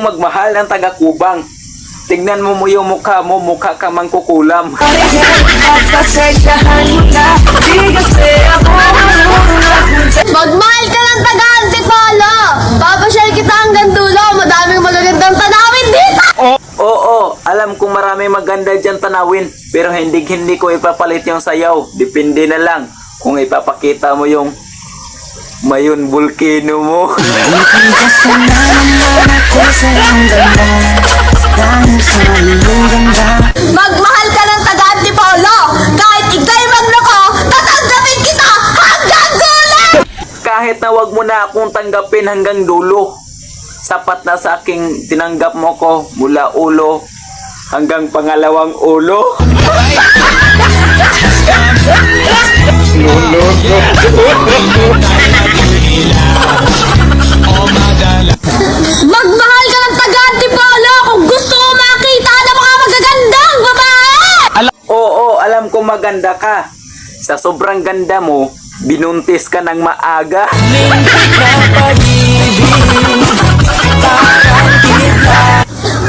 magmahal ng taga-Kubang. Tignan mo yung mukha mo, mukha ka mangkukulam. Magmahal ka ng taga-Antipolo! Papasyal kita hanggang dulo! Madaming magagandang tanawin dito! Oo, alam kong marami maganda dyan tanawin, pero hindi ko ipapalit yung sayaw. Depende na lang kung ipapakita mo yung Mayon Volcano mo. Magmahal ka ng taga-Antipolo! Kahit ikay magloko, tatanggapin kita hanggang dulo! Kahit na wag mo na akong tanggapin hanggang dulo, sapat na sa aking tinanggap mo ko mula ulo hanggang pangalawang ulo. Magmahal ka ng taga-Antipolo kung gusto mo makita ng mga magagandang babae! Oo, alam ko maganda ka. Sa sobrang ganda mo, binuntis ka ng maaga.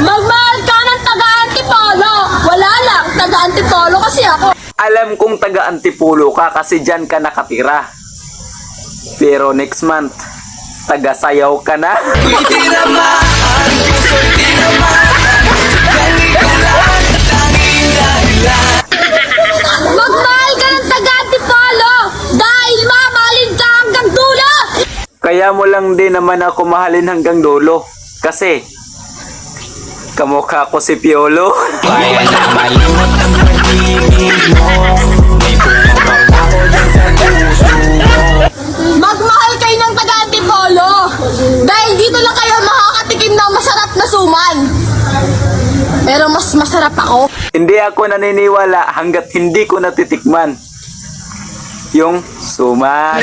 Magmahal ka ng taga-Antipolo! Wala lang, taga-Antipolo kasi ako. Alam kong taga-Antipolo ka kasi dyan ka nakatira. Pero next month, taga-sayaw ka na. Magmahal ka ng taga-Antipolo dahil mamahalin ka hanggang dulo! Kaya mo lang din naman ako mahalin hanggang dulo. Kasi, kamukha ko si Piolo. Kaya na malimot ang pag-ibig mo. May pumapang ako dyan sa puso mo. Magmahal kayo ng taga-Antipolo dahil dito lang kayo makakatikim ng masarap na suman. Pero mas masarap ako. Hindi ako naniniwala hanggat hindi ko natitikman yung suman.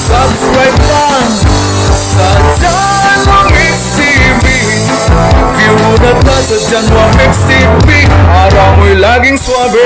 Subscribe lang sa Janwa Mix TV. View na ta sa Janwa Mix TV para mo'y laging swabe.